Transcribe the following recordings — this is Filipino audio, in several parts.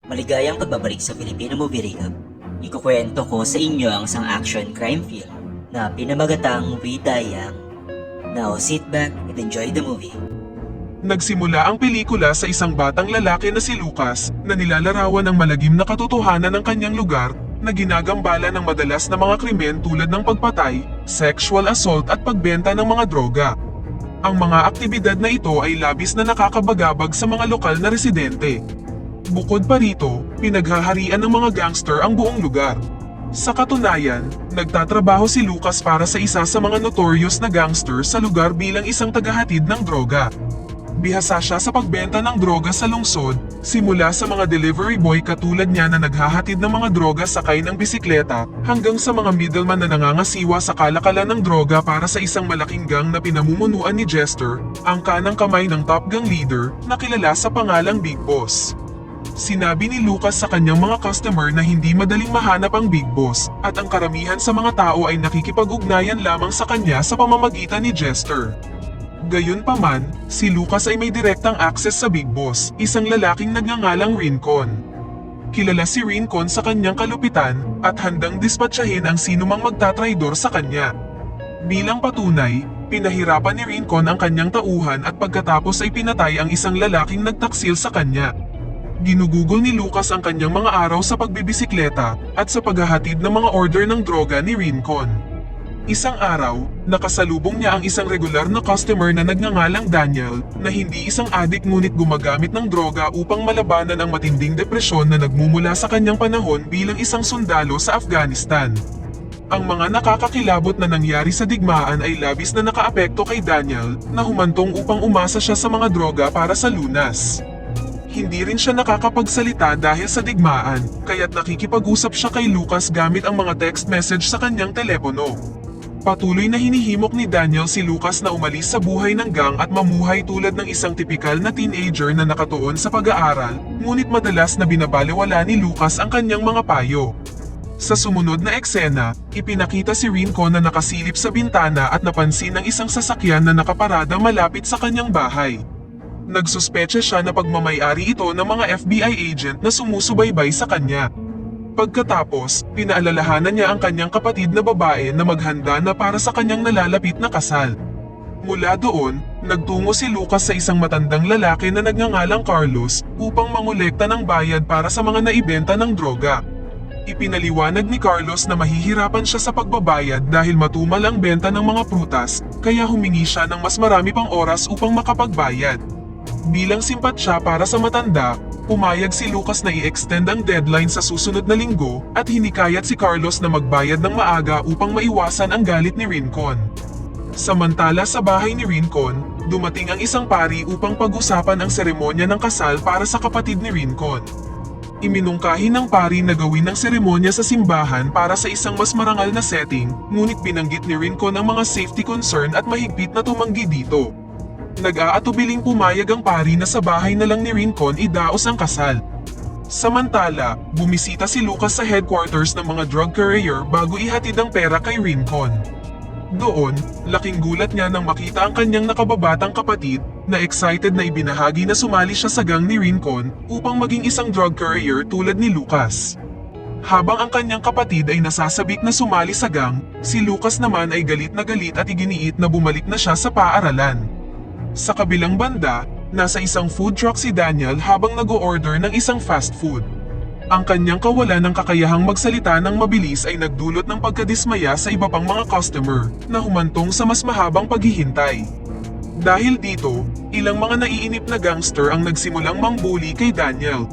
Maligayang pagbabalik sa Filipino Movie Recap. Ikukwento ko sa inyo ang isang action crime film na pinamagatang We Die Young. Now sit back and enjoy the movie. Nagsimula ang pelikula sa isang batang lalaki na si Lucas na nilalarawan ng malagim na katotohanan ng kanyang lugar na ginagambala ng madalas na mga krimen tulad ng pagpatay, sexual assault at pagbenta ng mga droga. Ang mga aktibidad na ito ay labis na nakakabagabag sa mga lokal na residente. Bukod pa rito, pinaghaharian ng mga gangster ang buong lugar. Sa katunayan, nagtatrabaho si Lucas para sa isa sa mga notorious na gangster sa lugar bilang isang tagahatid ng droga. Bihasa siya sa pagbenta ng droga sa lungsod, simula sa mga delivery boy katulad niya na naghahatid ng mga droga sakay ng bisikleta, hanggang sa mga middleman na nangangasiwa sa kalakalan ng droga para sa isang malaking gang na pinamumunuan ni Jester, ang kanang kamay ng top gang leader na kilala sa pangalang Big Boss. Sinabi ni Lucas sa kanyang mga customer na hindi madaling mahanap ang Big Boss at ang karamihan sa mga tao ay nakikipag-ugnayan lamang sa kanya sa pamamagitan ni Jester. Gayunpaman, si Lucas ay may direktang access sa Big Boss, isang lalaking nagngangalang Rincon. Kilala si Rincon sa kanyang kalupitan at handang dispatsahin ang sinumang magtatraidor sa kanya. Bilang patunay, pinahirapan ni Rincon ang kanyang tauhan at pagkatapos ay pinatay ang isang lalaking nagtaksil sa kanya. Ginugugol ni Lucas ang kanyang mga araw sa pagbibisikleta at sa paghahatid ng mga order ng droga ni Rincon. Isang araw, nakasalubong niya ang isang regular na customer na nagngangalang Daniel na hindi isang adik ngunit gumagamit ng droga upang malabanan ang matinding depresyon na nagmumula sa kanyang panahon bilang isang sundalo sa Afghanistan. Ang mga nakakakilabot na nangyari sa digmaan ay labis na nakaapekto kay Daniel na humantong upang umasa siya sa mga droga para sa lunas. Hindi rin siya nakakapagsalita dahil sa digmaan, kaya't nakikipag-usap siya kay Lucas gamit ang mga text message sa kanyang telepono. Patuloy na hinihimok ni Daniel si Lucas na umalis sa buhay ng gang at mamuhay tulad ng isang tipikal na teenager na nakatuon sa pag-aaral, ngunit madalas na binabalewala ni Lucas ang kanyang mga payo. Sa sumunod na eksena, ipinakita si Rincon na nakasilip sa bintana at napansin ng isang sasakyan na nakaparada malapit sa kanyang bahay. Nagsuspecha siya na pagmamay-ari ito ng mga FBI agent na sumusubaybay sa kanya. Pagkatapos, pinaalalahanan niya ang kanyang kapatid na babae na maghanda na para sa kanyang nalalapit na kasal. Mula doon, nagtungo si Lucas sa isang matandang lalaki na nagngangalang Carlos upang mangolekta ng bayad para sa mga naibenta ng droga. Ipinaliwanag ni Carlos na mahihirapan siya sa pagbabayad dahil matumal ang benta ng mga prutas, kaya humingi siya ng mas marami pang oras upang makapagbayad. Bilang simpatsya para sa matanda, pumayag si Lucas na i-extend ang deadline sa susunod na linggo at hinikayat si Carlos na magbayad ng maaga upang maiwasan ang galit ni Rincon. Samantala sa bahay ni Rincon, dumating ang isang pari upang pag-usapan ang seremonya ng kasal para sa kapatid ni Rincon. Iminungkahi ng pari na gawin ang seremonya sa simbahan para sa isang mas marangal na setting, ngunit binanggit ni Rincon ang mga safety concern at mahigpit na tumanggi dito. Nag-aatubiling pumayag ang pari na sa bahay na lang ni Rincon idaos ang kasal. Samantala, bumisita si Lucas sa headquarters ng mga drug courier bago ihatid ang pera kay Rincon. Doon, laking gulat niya nang makita ang kanyang nakababatang kapatid na excited na ibinahagi na sumali siya sa gang ni Rincon upang maging isang drug courier tulad ni Lucas. Habang ang kanyang kapatid ay nasasabik na sumali sa gang, si Lucas naman ay galit at iginiit na bumalik na siya sa paaralan. Sa kabilang banda, nasa isang food truck si Daniel habang nag-o-order ng isang fast food. Ang kanyang kawalan ng kakayahang magsalita ng mabilis ay nagdulot ng pagkadismaya sa iba pang mga customer na humantong sa mas mahabang paghihintay. Dahil dito, ilang mga naiinip na gangster ang nagsimulang mangbuli kay Daniel.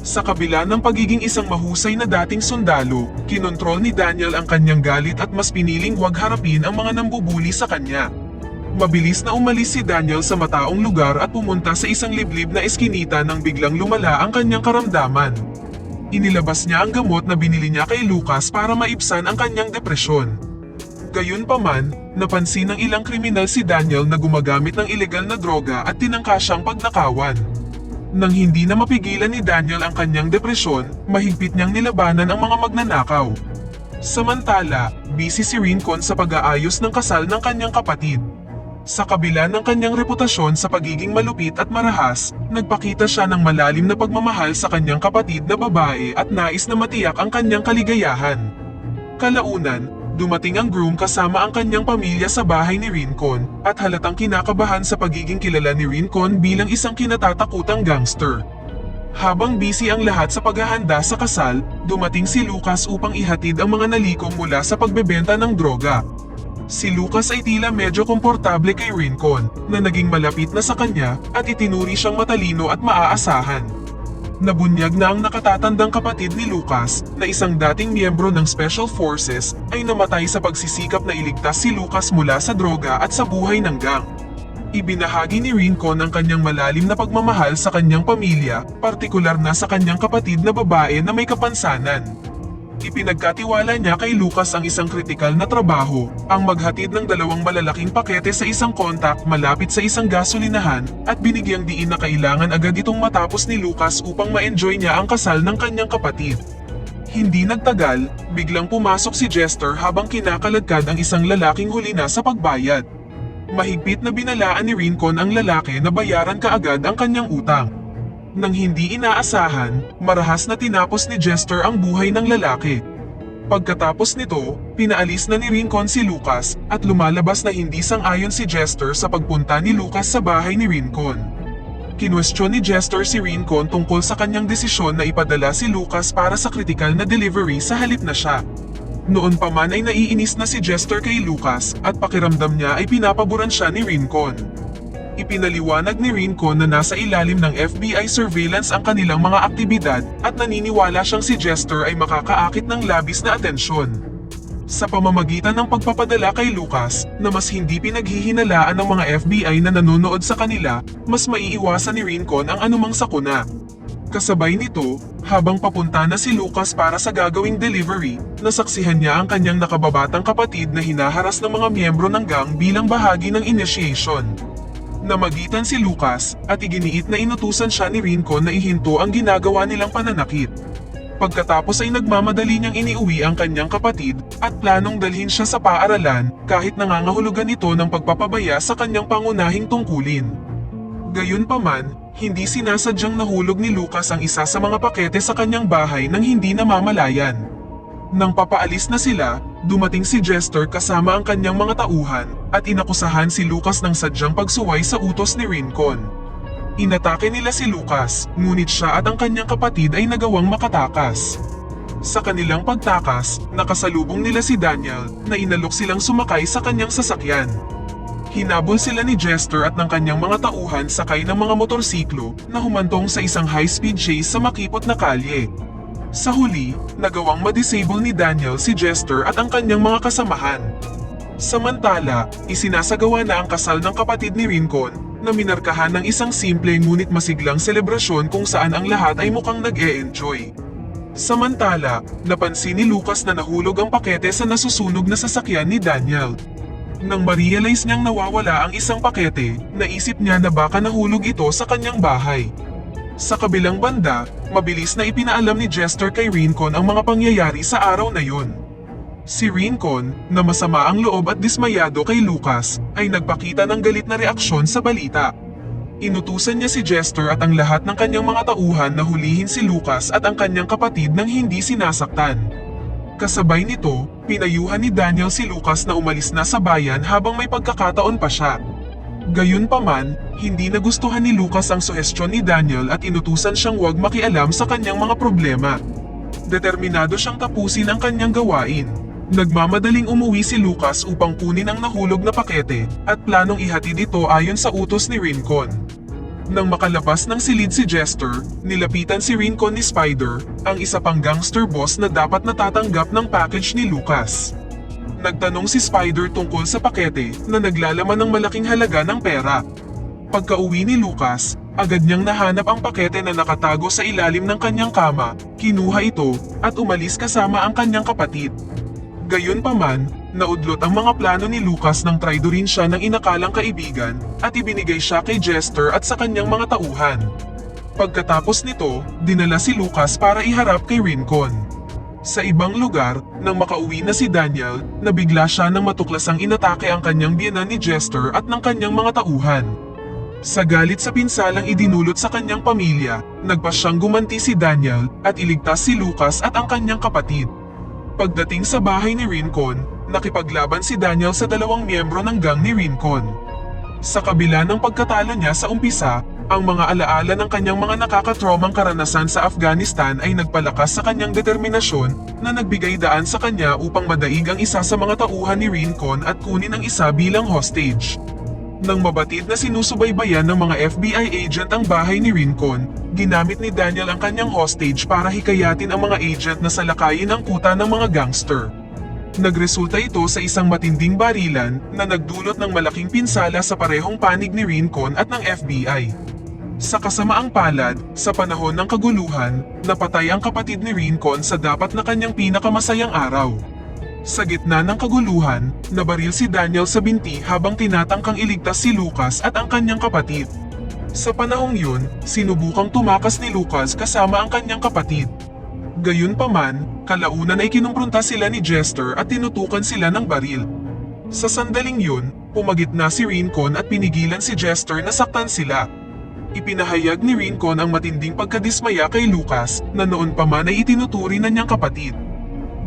Sa kabila ng pagiging isang mahusay na dating sundalo, kinontrol ni Daniel ang kanyang galit at mas piniling huwag harapin ang mga nambubuli sa kanya. Mabilis na umalis si Daniel sa mataong lugar at pumunta sa isang liblib na eskinita nang biglang lumala ang kanyang karamdaman. Inilabas niya ang gamot na binili niya kay Lucas para maibsan ang kanyang depresyon. Gayunpaman, napansin ng ilang kriminal si Daniel na gumagamit ng ilegal na droga at tinangka siyang pagnakawan. Nang hindi na mapigilan ni Daniel ang kanyang depresyon, mahigpit niyang nilabanan ang mga magnanakaw. Samantala, busy si Rincon sa pag-aayos ng kasal ng kanyang kapatid. Sa kabila ng kanyang reputasyon sa pagiging malupit at marahas, nagpakita siya ng malalim na pagmamahal sa kanyang kapatid na babae at nais na matiyak ang kanyang kaligayahan. Kalaunan, dumating ang groom kasama ang kanyang pamilya sa bahay ni Rincon at halatang kinakabahan sa pagiging kilala ni Rincon bilang isang kinatatakutang gangster. Habang busy ang lahat sa paghahanda sa kasal, dumating si Lucas upang ihatid ang mga nalikom mula sa pagbebenta ng droga. Si Lucas ay tila medyo komportable kay Rincon na naging malapit na sa kanya at itinuri siyang matalino at maaasahan. Nabunyag na ang nakatatandang kapatid ni Lucas na isang dating miyembro ng Special Forces ay namatay sa pagsisikap na iligtas si Lucas mula sa droga at sa buhay ng gang. Ibinahagi ni Rincon ang kanyang malalim na pagmamahal sa kanyang pamilya, partikular na sa kanyang kapatid na babae na may kapansanan. Ipinagkatiwala niya kay Lucas ang isang kritikal na trabaho, ang maghatid ng 2 malalaking pakete sa isang kontak malapit sa isang gasolinahan at binigyang diin na kailangan agad itong matapos ni Lucas upang ma-enjoy niya ang kasal ng kanyang kapatid. Hindi nagtagal, biglang pumasok si Jester habang kinakaladkad ang isang lalaking huli na sa pagbayad. Mahigpit na binalaan ni Rincon ang lalaki na bayaran kaagad ang kanyang utang. Nang hindi inaasahan, marahas na tinapos ni Jester ang buhay ng lalaki. Pagkatapos nito, pinaalis na ni Rincon si Lucas at lumalabas na hindi sang-ayon si Jester sa pagpunta ni Lucas sa bahay ni Rincon. Kinwestiyon ni Jester si Rincon tungkol sa kanyang desisyon na ipadala si Lucas para sa kritikal na delivery sa halip na siya. Noon pa man ay naiinis na si Jester kay Lucas at pakiramdam niya ay pinapaboran siya ni Rincon. Ipinaliwanag ni Rincon na nasa ilalim ng FBI surveillance ang kanilang mga aktibidad at naniniwala siyang si Jester ay makakaakit ng labis na atensyon. Sa pamamagitan ng pagpapadala kay Lucas na mas hindi pinaghihinalaan ng mga FBI na nanonood sa kanila, mas maiiwasan ni Rincon ang anumang sakuna. Kasabay nito, habang papunta na si Lucas para sa gagawing delivery, nasaksihan niya ang kanyang nakababatang kapatid na hinaharas ng mga miyembro ng gang bilang bahagi ng initiation. Namagitan si Lucas at iginiit na inutusan siya ni Rincon na ihinto ang ginagawa nilang pananakit. Pagkatapos ay nagmamadali niyang iniuwi ang kanyang kapatid at planong dalhin siya sa paaralan kahit nangangahulugan ito ng pagpapabaya sa kanyang pangunahing tungkulin. Gayunpaman, hindi sinasadyang nahulog ni Lucas ang isa sa mga pakete sa kanyang bahay nang hindi namamalayan. Nang papaalis na sila, dumating si Jester kasama ang kanyang mga tauhan at inakusahan si Lucas ng sadyang pagsuway sa utos ni Rincon. Inatake nila si Lucas, ngunit siya at ang kanyang kapatid ay nagawang makatakas. Sa kanilang pagtakas, nakasalubong nila si Daniel na inalok silang sumakay sa kanyang sasakyan. Hinabol sila ni Jester at ng kanyang mga tauhan sakay ng mga motorsiklo na humantong sa isang high-speed chase sa makipot na kalye. Sa huli, nagawang ma-disable ni Daniel si Jester at ang kanyang mga kasamahan. Samantala, isinasagawa na ang kasal ng kapatid ni Rincon na minarkahan ng isang simple ngunit masiglang selebrasyon kung saan ang lahat ay mukhang nag-e-enjoy. Samantala, napansin ni Lucas na nahulog ang pakete sa nasusunog na sasakyan ni Daniel. Nang ma-realize niyang nawawala ang isang pakete, naisip niya na baka nahulog ito sa kanyang bahay. Sa kabilang banda, mabilis na ipinaalam ni Jester kay Rincon ang mga pangyayari sa araw na yun. Si Rincon, na masama ang loob at dismayado kay Lucas, ay nagpakita ng galit na reaksyon sa balita. Inutusan niya si Jester at ang lahat ng kanyang mga tauhan na hulihin si Lucas at ang kanyang kapatid nang hindi sinasaktan. Kasabay nito, pinayuhan ni Daniel si Lucas na umalis na sa bayan habang may pagkakataon pa siya. Gayunpaman, hindi nagustuhan ni Lucas ang suhestyon ni Daniel at inutusan siyang huwag makialam sa kanyang mga problema. Determinado siyang tapusin ang kanyang gawain. Nagmamadaling umuwi si Lucas upang kunin ang nahulog na pakete at planong ihatid ito ayon sa utos ni Rincon. Nang makalabas ng silid si Jester, nilapitan si Rincon ni Spider, ang isa pang gangster boss na dapat natatanggap ng package ni Lucas. Nagtanong si Spider tungkol sa pakete na naglalaman ng malaking halaga ng pera. Pagka-uwi ni Lucas, agad niyang nahanap ang pakete na nakatago sa ilalim ng kanyang kama, kinuha ito, at umalis kasama ang kanyang kapatid. Gayunpaman, naudlot ang mga plano ni Lucas nang traidorin siya ng inakalang kaibigan at ibinigay siya kay Jester at sa kanyang mga tauhan. Pagkatapos nito, dinala si Lucas para iharap kay Rincon. Sa ibang lugar, nang makauwi na si Daniel, nabigla siya nang matuklasang inatake ang kanyang biyenan ni Jester at ng kanyang mga tauhan. Sa galit sa pinsalang idinulot sa kanyang pamilya, nagpa siyang gumanti si Daniel at iligtas si Lucas at ang kanyang kapatid. Pagdating sa bahay ni Rincon, nakipaglaban si Daniel sa dalawang miyembro ng gang ni Rincon. Sa kabila ng pagkatalo niya sa umpisa, ang mga alaala ng kanyang mga nakakatromang karanasan sa Afghanistan ay nagpalakas sa kanyang determinasyon na nagbigay daan sa kanya upang madaig ang isa sa mga tauhan ni Rincon at kunin ang isa bilang hostage. Nang mabatid na sinusubaybayan ng mga FBI agent ang bahay ni Rincon, ginamit ni Daniel ang kanyang hostage para hikayatin ang mga agent na salakayin ang kuta ng mga gangster. Nagresulta ito sa isang matinding barilan na nagdulot ng malaking pinsala sa parehong panig ni Rincon at ng FBI. Sa kasamaang palad, sa panahon ng kaguluhan, napatay ang kapatid ni Rincon sa dapat na kanyang pinakamasayang araw. Sa gitna ng kaguluhan, nabaril si Daniel sa binti habang tinatangkang iligtas si Lucas at ang kanyang kapatid. Sa panahong yun, sinubukang tumakas ni Lucas kasama ang kanyang kapatid. Gayunpaman, kalaunan ay kinumpronta sila ni Jester at tinutukan sila ng baril. Sa sandaling yun, pumagitna si Rincon at pinigilan si Jester na saktan sila. Ipinahayag ni Rincon ang matinding pagkadismaya kay Lucas na noon pa man ay itinuturi na niyang kapatid.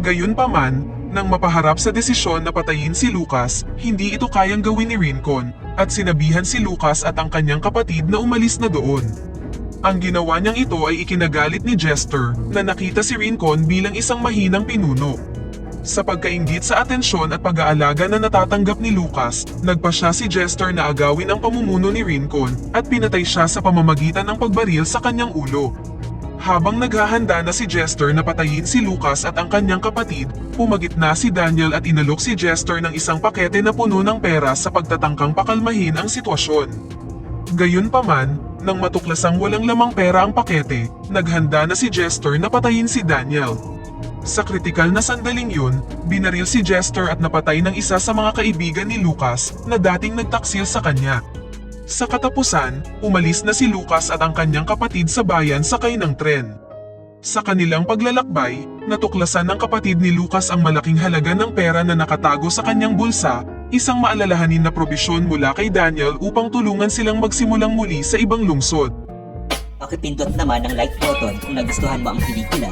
Gayunpaman, nang mapaharap sa desisyon na patayin si Lucas, hindi ito kayang gawin ni Rincon at sinabihan si Lucas at ang kanyang kapatid na umalis na doon. Ang ginawa niyang ito ay ikinagalit ni Jester na nakita si Rincon bilang isang mahinang pinuno. Sa pagkainggit sa atensyon at pag-aalaga na natatanggap ni Lucas, nagpa siya si Jester na agawin ang pamumuno ni Rincon at pinatay siya sa pamamagitan ng pagbaril sa kanyang ulo. Habang naghahanda na si Jester na patayin si Lucas at ang kanyang kapatid, pumagitna si Daniel at inalok si Jester ng isang pakete na puno ng pera sa pagtatangkang pakalmahin ang sitwasyon. Gayunpaman, nang matuklasang walang lamang pera ang pakete, naghanda na si Jester na patayin si Daniel. Sa kritikal na sandaling yun, binaril si Jester at napatay ng isa sa mga kaibigan ni Lucas na dating nagtaksil sa kanya. Sa katapusan, umalis na si Lucas at ang kanyang kapatid sa bayan sakay ng tren. Sa kanilang paglalakbay, natuklasan ng kapatid ni Lucas ang malaking halaga ng pera na nakatago sa kanyang bulsa, isang maalalahanin na probisyon mula kay Daniel upang tulungan silang magsimulang muli sa ibang lungsod. Pakipindot naman ang like button kung nagustuhan mo ang pelikula